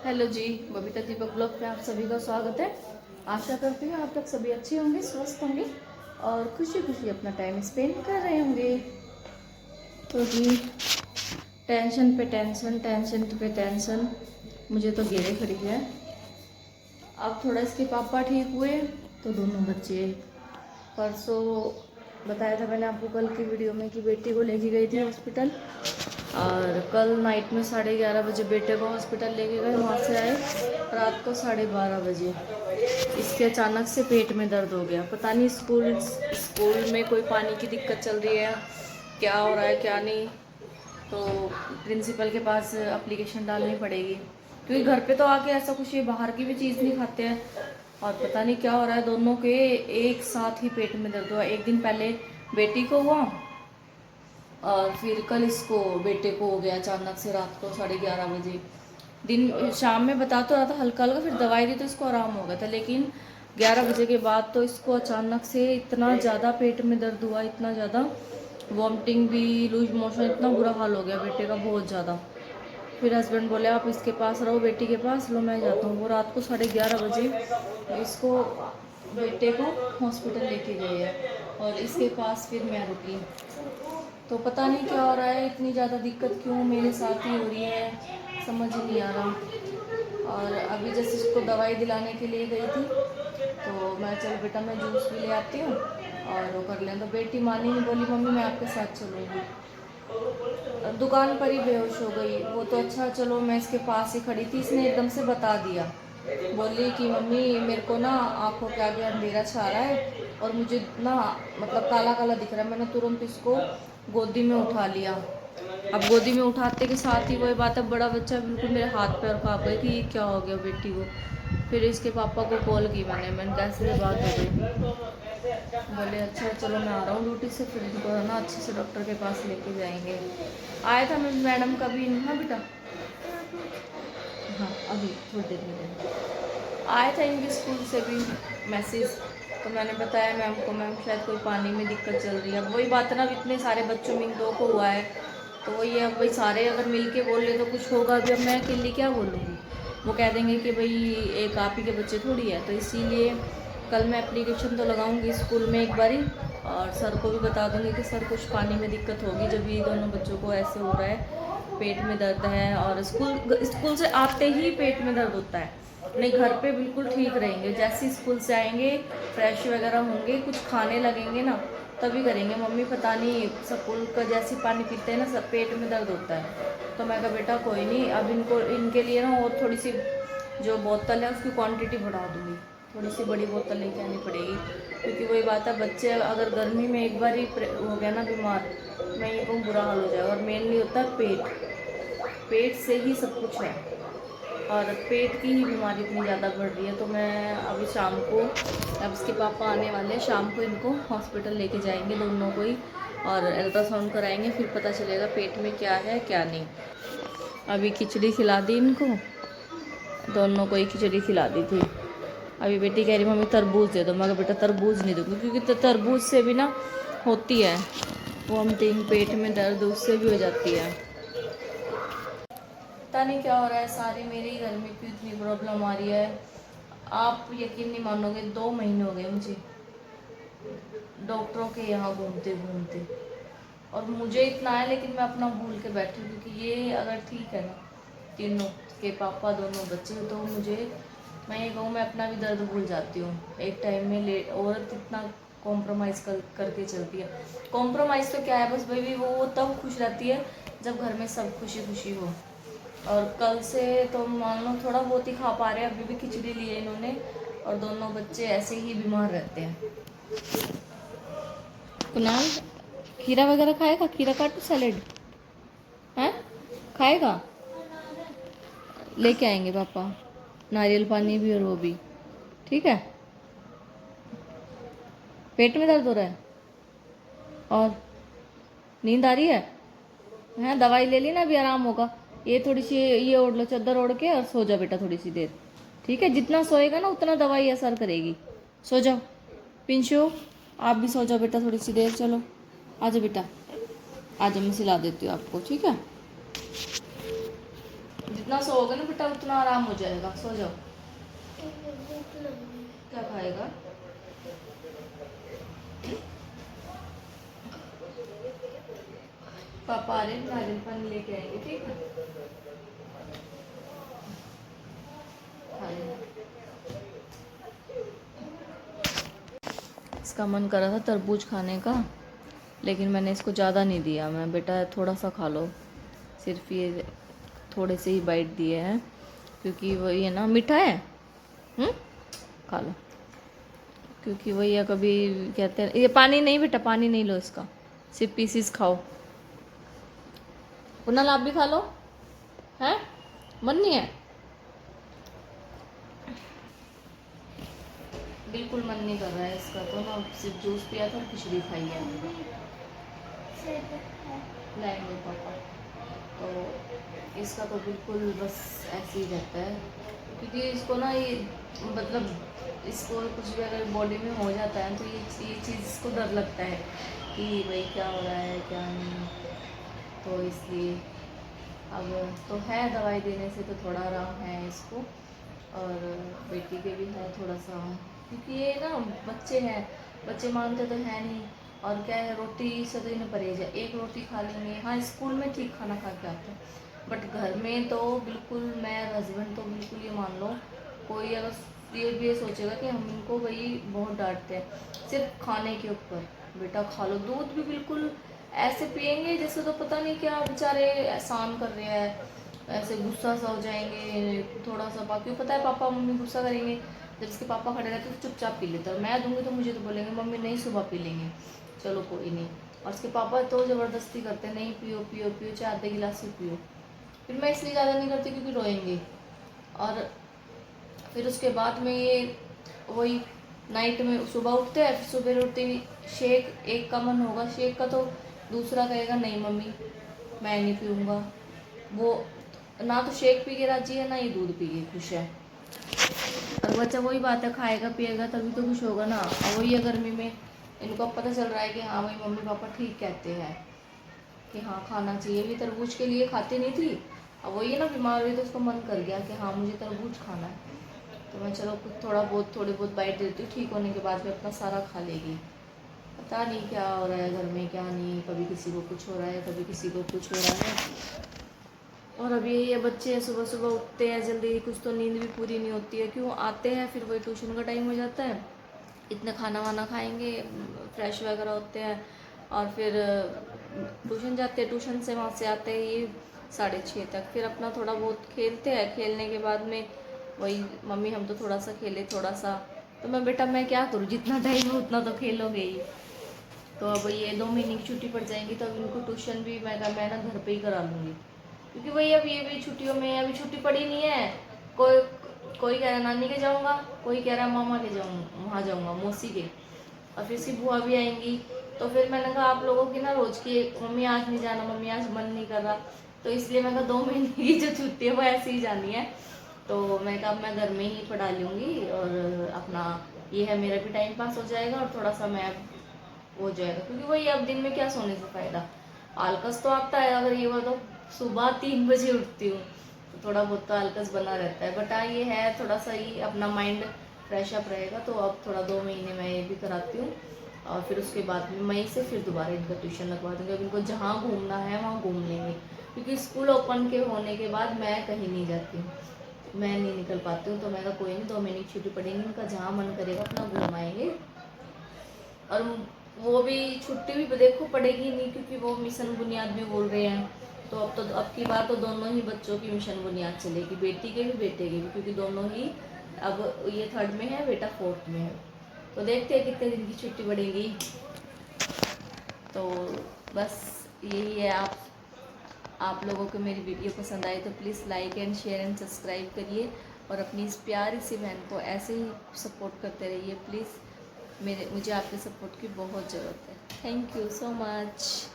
Hello जी, बबीता दीपक blog पे आप सभी का स्वागत है। आशा करती हूँ आप लोग सभी अच्छे होंगे, स्वस्थ होंगे और खुशी खुशी अपना टाइम स्पेंड कर रहे होंगे। तो जी टेंशन पे टेंशन, टेंशन पे टेंशन, मुझे तो घेरे खड़ी है। अब थोड़ा इसके पापा ठीक हुए तो दोनों बच्चे, परसों बताया था मैंने आपको कल की वीडियो में कि बेटी को लेके गई थी हॉस्पिटल, और कल नाइट में 11:30 बजे बेटे को हॉस्पिटल लेके गए। वहाँ से आए रात को 12:30 बजे। इसके अचानक से पेट में दर्द हो गया। पता नहीं स्कूल में कोई पानी की दिक्कत चल रही है, क्या हो रहा है क्या नहीं। तो प्रिंसिपल के पास एप्लीकेशन डालनी पड़ेगी, क्योंकि घर पे तो आके ऐसा कुछ ये बाहर की भी चीज़ नहीं खाते हैं। और पता नहीं क्या हो रहा है, दोनों के एक साथ ही पेट में दर्द हुआ। एक दिन पहले बेटी को हुआ और फिर कल इसको बेटे को हो गया अचानक से रात को 11:30 बजे। दिन शाम में बता तो रहा था हल्का हल्का, फिर दवाई दी तो इसको आराम हो गया था, लेकिन 11 बजे के बाद तो इसको अचानक से इतना ज़्यादा पेट में दर्द हुआ, इतना ज़्यादा वॉमिटिंग भी, लूज मोशन, इतना बुरा हाल हो गया बेटे का बहुत ज़्यादा। फिर हस्बैंड बोले आप इसके पास रहो, बेटी के पास, लो मैं जाता हूँ। वो रात को 11:30 बजे इसको बेटे को हॉस्पिटल लेके गए हैं और इसके पास फिर मैं रुकी। तो पता नहीं क्या हो रहा है, इतनी ज़्यादा दिक्कत क्यों मेरे साथ ही हो रही है, समझ ही नहीं आ रहा। और अभी जैसे इसको दवाई दिलाने के लिए गई थी तो मैं, चल बेटा मैं जूस भी ले आती हूँ और वो कर लें। तो बेटी मानी नहीं, बोली मम्मी मैं आपके साथ चलूँगी। दुकान पर ही बेहोश हो गई वो तो। अच्छा चलो मैं इसके पास ही खड़ी थी, इसने एकदम से बता दिया, बोली कि मम्मी मेरे को ना आंखों के आगे अंधेरा छा रहा है और मुझे ना मतलब काला काला दिख रहा है। मैंने तुरंत इसको गोदी में उठा लिया। अब गोदी में उठाते के साथ ही वही बात है, बड़ा बच्चा बिल्कुल मेरे हाथ पैर काँप गए कि ये क्या हो गया बेटी को। फिर इसके पापा को कॉल की मैंने कैसे बात हो गई। बोले अच्छा चलो मैं आ रहा हूँ ड्यूटी से, फिर इनको है ना अच्छे से डॉक्टर के पास लेके जाएंगे। आया था मैं मैडम का भी, हाँ बेटा, हाँ अभी थोड़ी देर में आया था इनके स्कूल से भी मैसेज। तो मैंने बताया मैम को, मैम शायद कोई पानी में दिक्कत चल रही है। अब वही बात ना, अब इतने सारे बच्चों में इन दो को हुआ है तो वही है, अब भाई सारे अगर मिल के बोल ले तो कुछ होगा। अभी अब मैं अकेली क्या बोलूँगी, वो कह देंगे कि भाई एक आप ही के बच्चे थोड़ी है। तो इसीलिए कल मैं एप्लीकेशन तो लगाऊंगी स्कूल में एक बारी, और सर को भी बता दूंगी कि सर कुछ पानी में दिक्कत होगी जब ये दोनों बच्चों को ऐसे हो रहा है, पेट में दर्द है। और स्कूल से आते ही पेट में दर्द होता है, नहीं घर पे बिल्कुल ठीक रहेंगे। जैसे स्कूल से आएंगे फ्रेश वगैरह होंगे, कुछ खाने लगेंगे ना तभी करेंगे मम्मी पता नहीं स्कूल का जैसे पानी पीते हैं ना सब पेट में दर्द होता है। तो मैं कहा बेटा कोई नहीं, अब इनको इनके लिए ना और थोड़ी सी जो बोतल है उसकी क्वांटिटी बढ़ा दूँगी, थोड़ी सी बड़ी बोतल लेके आनी पड़ेगी। क्योंकि वही बात है, बच्चे अगर गर्मी में एक बार ही हो गया ना बीमार, मैं ये कहूँ बुरा हाल हो जाएगा। और मेनली होता है पेट से ही सब कुछ है, और पेट की ही बीमारी इतनी ज़्यादा बढ़ रही है। तो मैं अभी शाम को, अब इसके पापा आने वाले हैं, शाम को इनको हॉस्पिटल लेके जाएंगे दोनों को ही, और अल्ट्रासाउंड कराएंगे, फिर पता चलेगा पेट में क्या है क्या नहीं। अभी खिचड़ी खिला दी इनको, दोनों को ही खिचड़ी खिला दी थी। अभी बेटी कह रही मम्मी तरबूज दे दो, मैं बेटा तरबूज नहीं दूँगी, क्योंकि तरबूज से भी ना होती है वॉमिटिंग, पेट में दर्द उससे भी हो जाती है। पता नहीं क्या हो रहा है, सारी मेरे ही घर में क्यों इतनी प्रॉब्लम आ रही है। आप यकीन नहीं मानोगे, 2 महीने हो गए मुझे डॉक्टरों के यहाँ घूमते घूमते, और मुझे इतना है लेकिन मैं अपना भूल के बैठी हूँ। क्योंकि ये अगर ठीक है ना, तीनों के पापा दोनों बच्चे, तो मुझे, मैं ये कहूँ मैं अपना भी दर्द भूल जाती हूँ एक टाइम में। ले औरत इतना कॉम्प्रोमाइज़ करके चलती है। कॉम्प्रोमाइज़ तो क्या है, बस बेबी वो तब खुश रहती है जब घर में सब खुशी खुशी हो। और कल से तो मान लो थोड़ा बहुत ही खा पा रहे हैं, अभी भी खिचड़ी ली है इन्होंने, और दोनों बच्चे ऐसे ही बीमार रहते हैं। कुणाल खीरा वगैरह खाएगा, खीरा काटू सैलेड है, खाएगा, लेके आएंगे पापा नारियल पानी भी और वो भी, ठीक है। पेट में दर्द हो रहा है और नींद आ रही है, हैं दवाई ले ली ना, अभी आराम होगा। ये थोड़ी सी ये ओढ़ लो, चादर ओढ़ के, और सो जा बेटा थोड़ी सी देर, ठीक है। जितना सोएगा ना उतना दवाई असर करेगी। सो जाओ पिंशु, आप भी सो जाओ बेटा थोड़ी सी देर। चलो आ जाओ बेटा, आ जाओ, मैं सिला देती हूँ आपको, ठीक है। जितना सोओगे ना बेटा उतना आराम हो जाएगा, सो जाओ। क्या खाएगा? पापा आ रहे हैं, नारियल पानी लेके आएंगे, ठीक है? खा लेना। इसका मन कर रहा था तरबूज खाने का, लेकिन मैंने इसको ज़्यादा नहीं दिया। मैं बेटा थोड़ा सा खा लो, सिर्फ ये थोड़े से ही बाइट दिए हैं, क्योंकि वो ये ना मीठा है। खा लो, क्योंकि वही है, कभी कहते हैं ये पानी नहीं बेटा, पानी नहीं लो इसका, सिर्फ पीसीस खाओ। कुनाल आप भी खा लो, हैं? मन नहीं है? बिल्कुल मन नहीं कर रहा है इसका, तो ना सिर्फ जूस पिया था, खिचड़ी खाई है। लाएंगे पापा, तो इसका तो बिल्कुल बस ऐसे ही रहता है, क्योंकि इसको ना ये मतलब इसको कुछ भी अगर बॉडी में हो जाता है तो ये चीज़ इसको डर लगता है कि भाई क्या हो रहा है क्या नहीं, तो इसलिए अब तो है दवाई देने से तो थोड़ा आराम है इसको, और बेटी के भी है थोड़ा सा, क्योंकि ये ना बच्चे हैं, बच्चे मानते तो है नहीं, और क्या है रोटी से तो इन्हें परहेज है, एक रोटी खा लेंगे। हाँ स्कूल में ठीक खाना खा के आते हैं, बट घर में तो बिल्कुल, मैं हस्बैंड तो बिल्कुल ये मान लो, कोई अगर ये सोचेगा कि हम इनको भाई बहुत डांटते हैं सिर्फ खाने के ऊपर, बेटा खा लो। दूध भी बिल्कुल ऐसे पियेंगे जैसे तो पता नहीं क्या बेचारे एहसान कर रहे हैं, ऐसे गुस्सा सा हो जाएंगे थोड़ा सा, बाकी पता है पापा मम्मी गुस्सा करेंगे, जब इसके पापा खड़े रहते तो चुपचाप पी लेते, और मैं दूंगी तो मुझे तो बोलेंगे मम्मी नहीं सुबह पी लेंगे, चलो कोई नहीं। और इसके पापा तो ज़बरदस्ती करते हैं, नहीं पियो पियो पियो, चाहे आधे गिलास ही पियो। फिर मैं इसलिए ज़्यादा नहीं करती क्योंकि रोएंगे, और फिर उसके बाद में ये वही नाइट में सुबह उठते हैं, फिर सुबह उठते ही शेक, एक का मन होगा शेक का तो दूसरा कहेगा नहीं मम्मी मैं नहीं पीऊँगा, वो ना तो शेक पी के राजी है ना ही दूध पी के खुश है। और बच्चा वही बात है, खाएगा पिएगा तभी तो खुश होगा ना, और वही है गर्मी में इनको अब पता चल रहा है कि हाँ भाई मम्मी पापा ठीक कहते हैं कि हाँ खाना चाहिए। भी तरबूज के लिए खाती नहीं थी, अब वही है ना बीमार हुई तो उसको मन कर गया कि हाँ मुझे तरबूज खाना है, तो मैं चलो कुछ थोड़ी बहुत बाइट देती हूँ, ठीक होने के बाद में अपना सारा खा लेगी। पता नहीं क्या हो रहा है घर में क्या नहीं, कभी किसी को कुछ हो रहा है कभी किसी को कुछ हो रहा है। और अभी ये बच्चे सुबह सुबह उठते हैं जल्दी, कुछ तो नींद भी पूरी नहीं होती है, क्यों आते हैं फिर वही ट्यूशन का टाइम हो जाता है, इतना खाना वाना खाएंगे, फ्रेश वगैरह होते हैं, और फिर ट्यूशन जाते हैं, ट्यूशन से वहाँ से आते हैं ये 6:30 तक, फिर अपना थोड़ा बहुत खेलते हैं, खेलने के बाद में वही मम्मी हम तो थोड़ा सा खेले थोड़ा सा, तो मैं बेटा मैं क्या करूँ, जितना टाइम है उतना तो खेलोगे ही। तो अब ये 2 महीने की छुट्टी पड़ जाएंगी तो अब इनको ट्यूशन भी मैं ना घर पे ही करा लूँगी, क्योंकि वही अब ये भी छुट्टियों में अभी छुट्टी पड़ी नहीं है, कोई कोई कह रहा नानी के जाऊँगा, कोई कह रहा मामा के जाऊँगा, वहाँ जाऊँगा मौसी के, और फिर इसकी बुआ भी आएंगी, तो फिर मैंने कहा आप लोगों की ना रोज़ की मम्मी आज नहीं जाना, मम्मी आज मन नहीं कर रहा, तो इसलिए मैं कहा 2 महीने की जो छुट्टी है वो ऐसे ही जानी है, तो मैं कहा मैं घर में ही पढ़ा लूँगी, और अपना ये है मेरा भी टाइम पास हो जाएगा और थोड़ा सा मैं हो जाएगा, क्योंकि वही अब दिन में क्या सोने से फ़ायदा, आलकस तो आता है, अगर ये तो सुबह 3 बजे उठती हूँ तो थोड़ा बहुत तो आलकस बना रहता है, बट हाँ ये है थोड़ा सा ही अपना माइंड फ्रेश अप रहेगा, तो अब थोड़ा 2 महीने मैं ये भी कराती हूँ, और फिर उसके बाद में मई से फिर दोबारा इनका ट्यूशन लगवा दूँगी। अब इनको जहाँ घूमना है वहाँ घूम लेंगे, क्योंकि स्कूल ओपन के होने के बाद मैं कहीं नहीं जाती हूँ, मैं नहीं निकल पाती हूँ, तो मैं कोई नहीं 2 महीने की छुट्टी पड़ेगी, इनका जहाँ मन करेगा अपना घूम आएंगे। और वो भी छुट्टी भी देखो पड़ेगी नहीं, क्योंकि वो मिशन बुनियाद में बोल रहे हैं, तो अब की बार तो दोनों ही बच्चों की मिशन बुनियाद चलेगी, बेटी के भी बेटे के भी, क्योंकि दोनों ही अब ये 3rd में है, बेटा 4th में है, तो देखते हैं कितने दिन की छुट्टी पड़ेगी। तो बस यही है, आप लोगों को मेरी वीडियो पसंद आई तो please like and share and subscribe करिए, और अपनी इस प्यारी सी बहन को ऐसे ही सपोर्ट करते रहिए प्लीज़, मुझे आपके सपोर्ट की बहुत ज़रूरत है। Thank you so much.